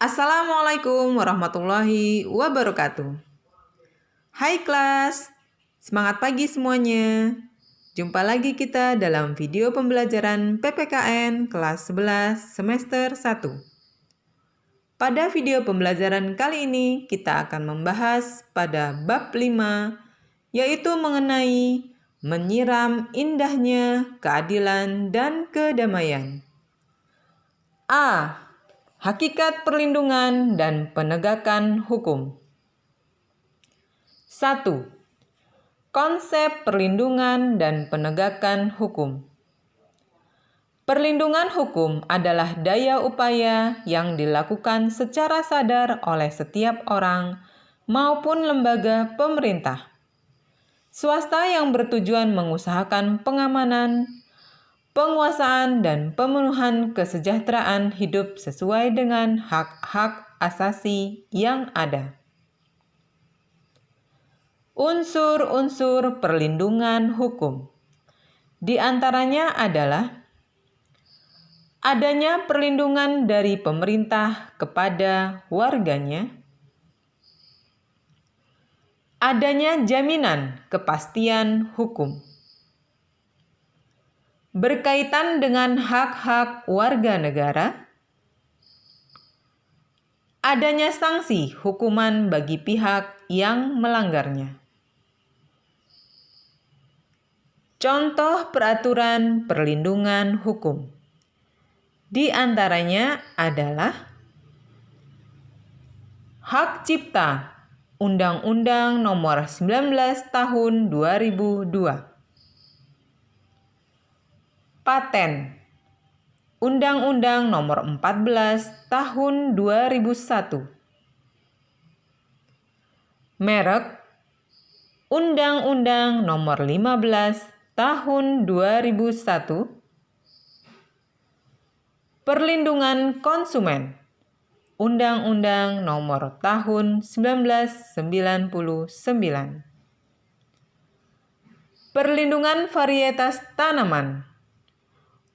Assalamualaikum warahmatullahi wabarakatuh. Hai kelas, semangat pagi semuanya. Jumpa lagi kita dalam video pembelajaran PPKN kelas 11 semester 1. Pada video pembelajaran kali ini kita akan membahas pada bab 5, yaitu mengenai menyiram indahnya keadilan dan kedamaian. A. Hakikat perlindungan dan penegakan hukum. 1. Konsep perlindungan dan penegakan hukum. Perlindungan hukum adalah daya upaya yang dilakukan secara sadar oleh setiap orang maupun lembaga pemerintah, swasta yang bertujuan mengusahakan pengamanan, penguasaan, dan pemenuhan kesejahteraan hidup sesuai dengan hak-hak asasi yang ada. Unsur-unsur perlindungan hukum. Di antaranya adalah adanya perlindungan dari pemerintah kepada warganya, adanya jaminan kepastian hukum. Berkaitan dengan hak-hak warga negara, adanya sanksi hukuman bagi pihak yang melanggarnya. Contoh peraturan perlindungan hukum. Di antaranya adalah Hak Cipta, Undang-Undang Nomor 19 Tahun 2002. Paten, Undang-Undang Nomor 14 Tahun 2001. Merek, Undang-Undang Nomor 15 Tahun 2001. Perlindungan konsumen, Undang-Undang Nomor Tahun 1999. Perlindungan varietas tanaman,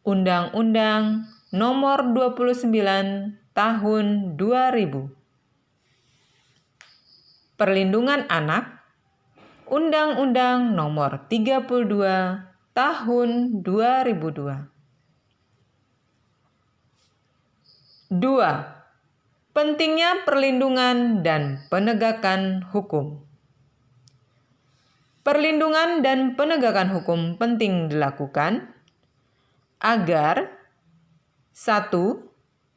Undang-Undang Nomor 29 Tahun 2000. Perlindungan anak, Undang-Undang Nomor 32 Tahun 2002. 2. Pentingnya perlindungan dan penegakan hukum. Perlindungan dan penegakan hukum penting dilakukan agar 1.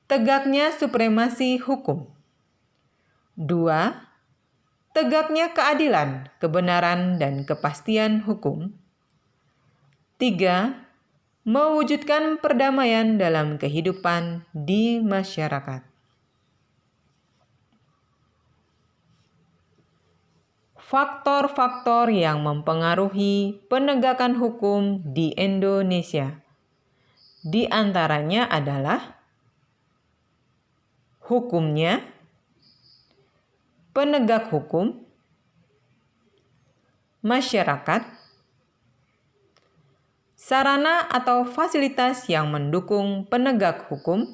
Tegaknya supremasi hukum. 2. Tegaknya keadilan, kebenaran, dan kepastian hukum. 3. Mewujudkan perdamaian dalam kehidupan di masyarakat. Faktor-faktor yang mempengaruhi penegakan hukum di Indonesia. Di antaranya adalah hukumnya, penegak hukum, masyarakat, sarana atau fasilitas yang mendukung penegak hukum,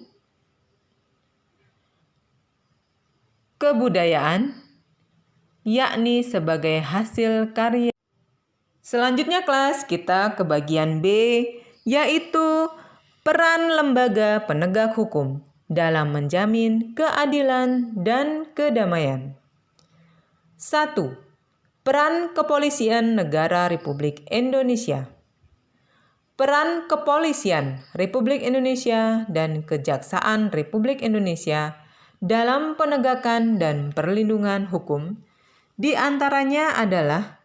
kebudayaan, yakni sebagai hasil karya. Selanjutnya kelas kita ke bagian B, yaitu peran lembaga penegak hukum dalam menjamin keadilan dan kedamaian. 1. Peran Kepolisian Negara Republik Indonesia. Peran Kepolisian Republik Indonesia dan Kejaksaan Republik Indonesia dalam penegakan dan perlindungan hukum di antaranya adalah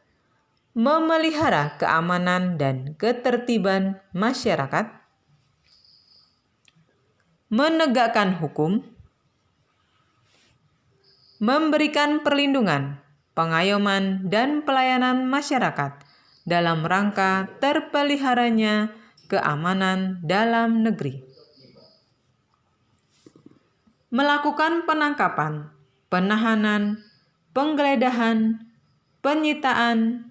memelihara keamanan dan ketertiban masyarakat, menegakkan hukum, memberikan perlindungan, pengayoman, dan pelayanan masyarakat dalam rangka terpeliharanya keamanan dalam negeri. Melakukan penangkapan, penahanan, penggeledahan, penyitaan,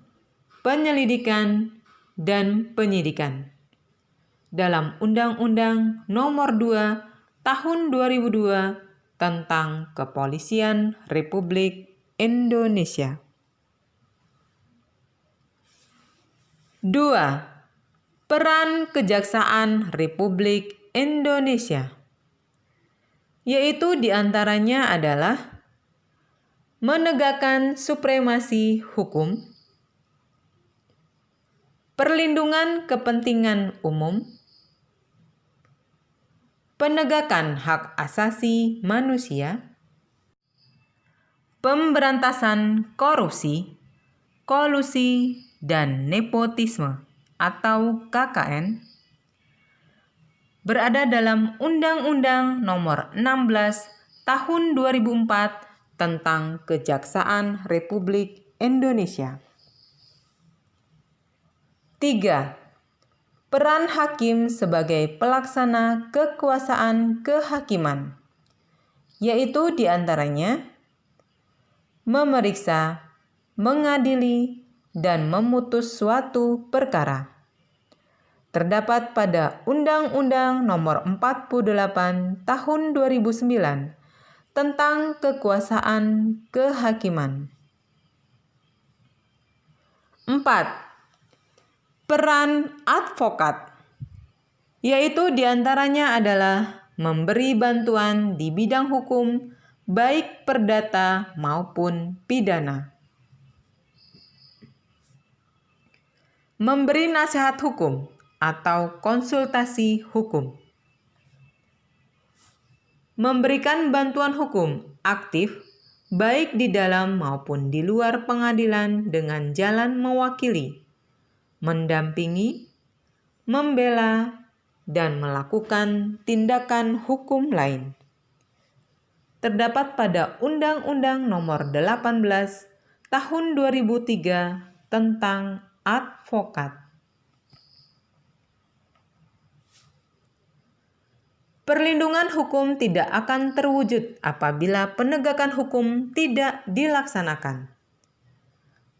penyelidikan, dan penyidikan dalam Undang-Undang Nomor 2 Tahun 2002 tentang Kepolisian Republik Indonesia. 2. Peran Kejaksaan Republik Indonesia, yaitu diantaranya adalah menegakkan supremasi hukum, perlindungan kepentingan umum, penegakan hak asasi manusia, pemberantasan korupsi, kolusi, dan nepotisme atau KKN, berada dalam Undang-Undang Nomor 16 Tahun 2004 tentang Kejaksaan Republik Indonesia. 3. Peran hakim sebagai pelaksana kekuasaan kehakiman, yaitu diantaranya memeriksa, mengadili, dan memutus suatu perkara. Terdapat pada Undang-Undang Nomor 48 Tahun 2009 tentang kekuasaan kehakiman. 4. Peran advokat, yaitu diantaranya adalah memberi bantuan di bidang hukum, baik perdata maupun pidana. Memberi nasihat hukum atau konsultasi hukum. Memberikan bantuan hukum aktif, baik di dalam maupun di luar pengadilan dengan jalan mewakili, mendampingi, membela, dan melakukan tindakan hukum lain. Terdapat pada Undang-Undang Nomor 18 Tahun 2003 tentang advokat. Perlindungan hukum tidak akan terwujud apabila penegakan hukum tidak dilaksanakan.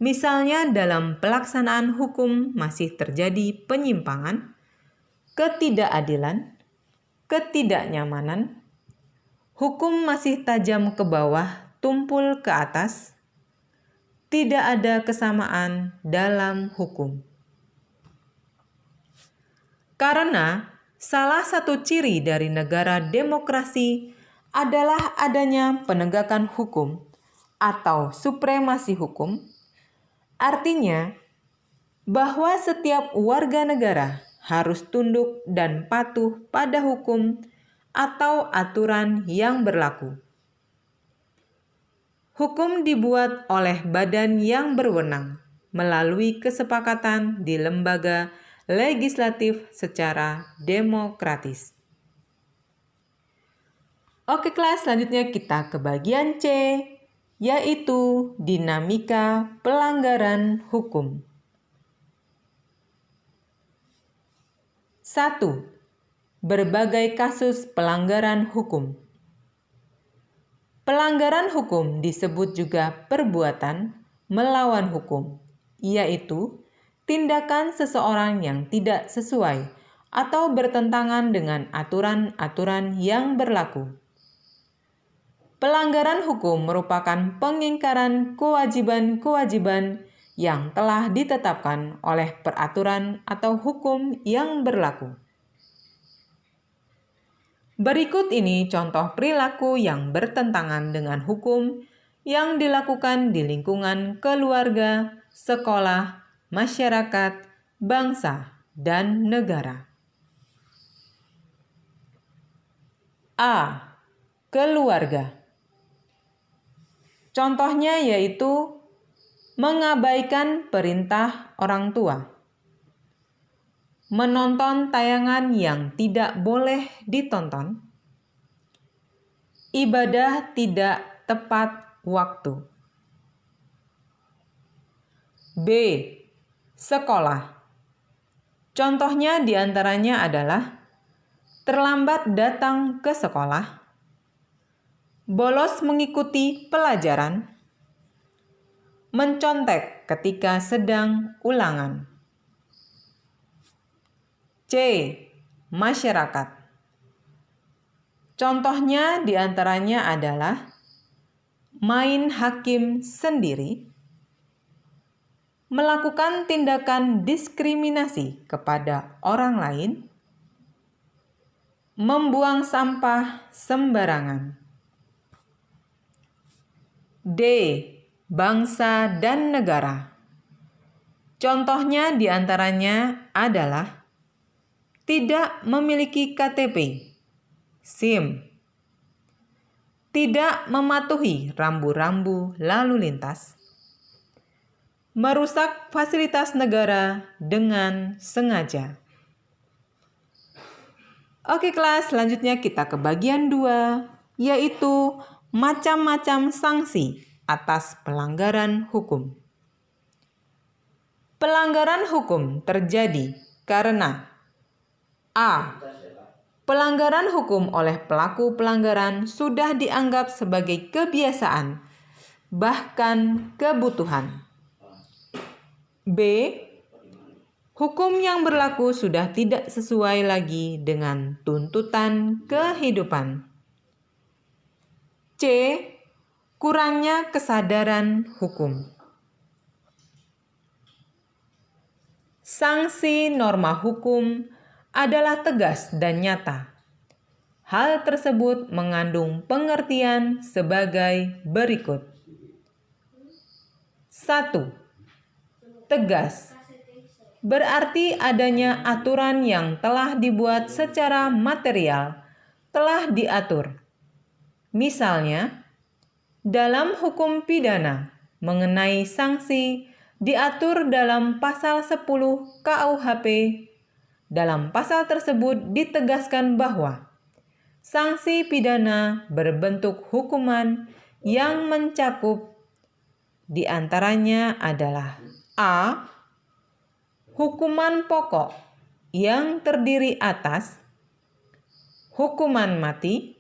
Misalnya dalam pelaksanaan hukum masih terjadi penyimpangan, ketidakadilan, ketidaknyamanan, hukum masih tajam ke bawah, tumpul ke atas, tidak ada kesamaan dalam hukum. Karena salah satu ciri dari negara demokrasi adalah adanya penegakan hukum atau supremasi hukum, artinya bahwa setiap warga negara harus tunduk dan patuh pada hukum atau aturan yang berlaku. Hukum dibuat oleh badan yang berwenang melalui kesepakatan di lembaga legislatif secara demokratis. Oke kelas, selanjutnya kita ke bagian C, yaitu dinamika pelanggaran hukum. 1. Berbagai kasus pelanggaran hukum. Pelanggaran hukum disebut juga perbuatan melawan hukum, yaitu tindakan seseorang yang tidak sesuai atau bertentangan dengan aturan-aturan yang berlaku. Pelanggaran hukum merupakan pengingkaran kewajiban-kewajiban yang telah ditetapkan oleh peraturan atau hukum yang berlaku. Berikut ini contoh perilaku yang bertentangan dengan hukum yang dilakukan di lingkungan keluarga, sekolah, masyarakat, bangsa, dan negara. A. Keluarga. Contohnya yaitu mengabaikan perintah orang tua, menonton tayangan yang tidak boleh ditonton, ibadah tidak tepat waktu. B. Sekolah. Contohnya diantaranya adalah terlambat datang ke sekolah, bolos mengikuti pelajaran, mencontek ketika sedang ulangan. C. Masyarakat. Contohnya diantaranya adalah main hakim sendiri, melakukan tindakan diskriminasi kepada orang lain, membuang sampah sembarangan. D. Bangsa dan negara. Contohnya diantaranya adalah tidak memiliki KTP, SIM, tidak mematuhi rambu-rambu lalu lintas, merusak fasilitas negara dengan sengaja. Oke kelas, selanjutnya kita ke bagian 2, yaitu macam-macam sanksi atas pelanggaran hukum. Pelanggaran hukum terjadi karena A. Pelanggaran hukum oleh pelaku pelanggaran sudah dianggap sebagai kebiasaan, bahkan kebutuhan. B. Hukum yang berlaku sudah tidak sesuai lagi dengan tuntutan kehidupan. C. Kurangnya kesadaran hukum. Sanksi norma hukum adalah tegas dan nyata. Hal tersebut mengandung pengertian sebagai berikut. 1. Tegas. Berarti adanya aturan yang telah dibuat secara material, telah diatur. Misalnya, dalam hukum pidana mengenai sanksi diatur dalam pasal 10 KUHP. Dalam pasal tersebut ditegaskan bahwa sanksi pidana berbentuk hukuman yang mencakup diantaranya adalah A. Hukuman pokok yang terdiri atas hukuman mati,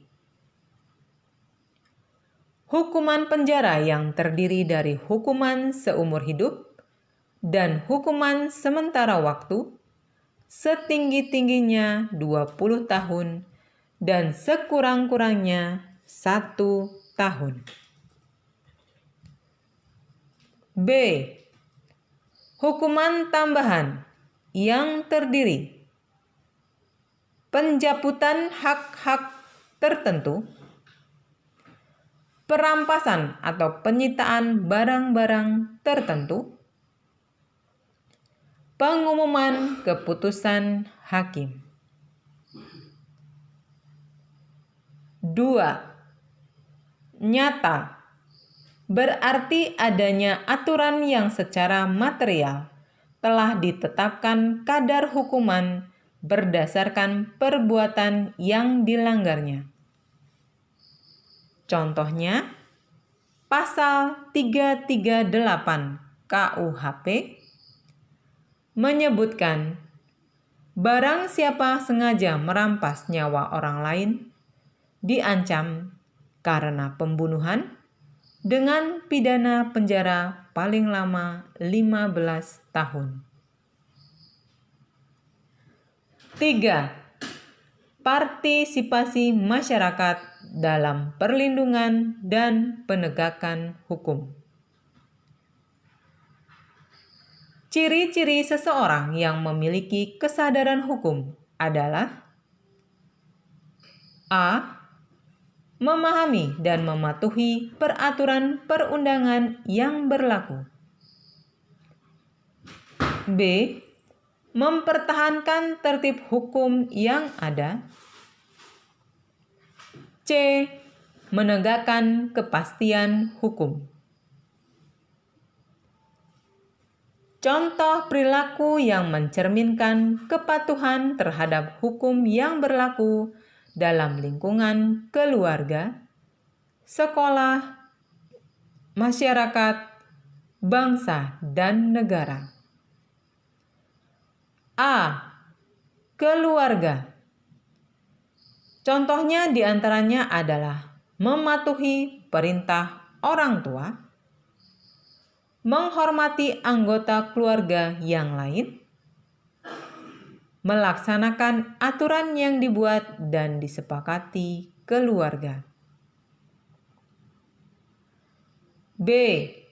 hukuman penjara yang terdiri dari hukuman seumur hidup, dan hukuman sementara waktu setinggi-tingginya 20 tahun dan sekurang-kurangnya 1 tahun. B. Hukuman tambahan yang terdiri pencabutan hak-hak tertentu, perampasan atau penyitaan barang-barang tertentu, pengumuman keputusan hakim. 2. Nyata. Berarti adanya aturan yang secara material telah ditetapkan kadar hukuman berdasarkan perbuatan yang dilanggarnya. Contohnya, pasal 338 KUHP menyebutkan barang siapa sengaja merampas nyawa orang lain diancam karena pembunuhan dengan pidana penjara paling lama 15 tahun. 3. Partisipasi masyarakat dalam perlindungan dan penegakan hukum. Ciri-ciri seseorang yang memiliki kesadaran hukum adalah A. Memahami dan mematuhi peraturan perundangan yang berlaku. B. Mempertahankan tertib hukum yang ada. C. Menegakkan kepastian hukum. Contoh perilaku yang mencerminkan kepatuhan terhadap hukum yang berlaku dalam lingkungan keluarga, sekolah, masyarakat, bangsa, dan negara. A. Keluarga. Contohnya diantaranya adalah mematuhi perintah orang tua, menghormati anggota keluarga yang lain, melaksanakan aturan yang dibuat dan disepakati keluarga. B.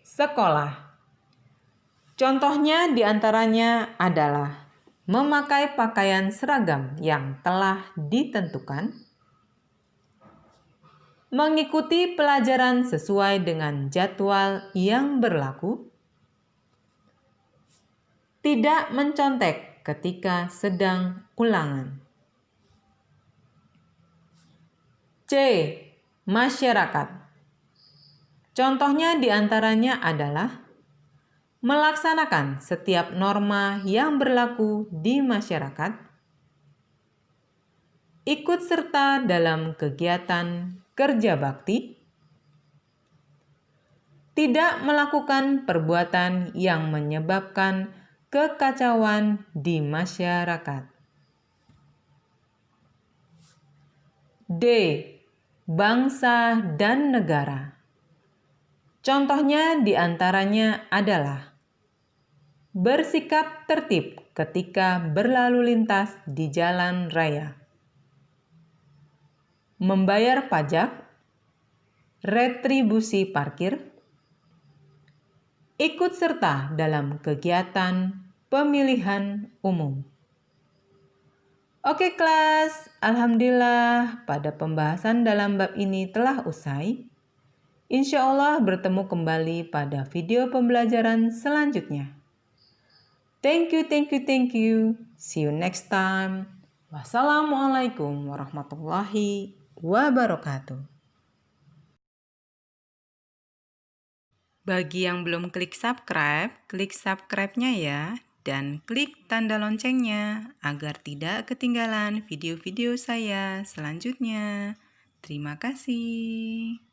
Sekolah. Contohnya diantaranya adalah memakai pakaian seragam yang telah ditentukan, mengikuti pelajaran sesuai dengan jadwal yang berlaku, tidak mencontek ketika sedang ulangan. C. Masyarakat. Contohnya diantaranya adalah melaksanakan setiap norma yang berlaku di masyarakat, ikut serta dalam kegiatan kerja bakti, tidak melakukan perbuatan yang menyebabkan kekacauan di masyarakat. D. Bangsa dan negara. Contohnya diantaranya adalah bersikap tertib ketika berlalu lintas di jalan raya, membayar pajak, retribusi parkir, ikut serta dalam kegiatan pemilihan umum. Oke kelas, alhamdulillah pada pembahasan dalam bab ini telah usai. Insya Allah bertemu kembali pada video pembelajaran selanjutnya. Thank you. See you next time. Wassalamualaikum warahmatullahi wabarakatuh. Bagi yang belum klik subscribe-nya ya. Dan klik tanda loncengnya agar tidak ketinggalan video-video saya selanjutnya. Terima kasih.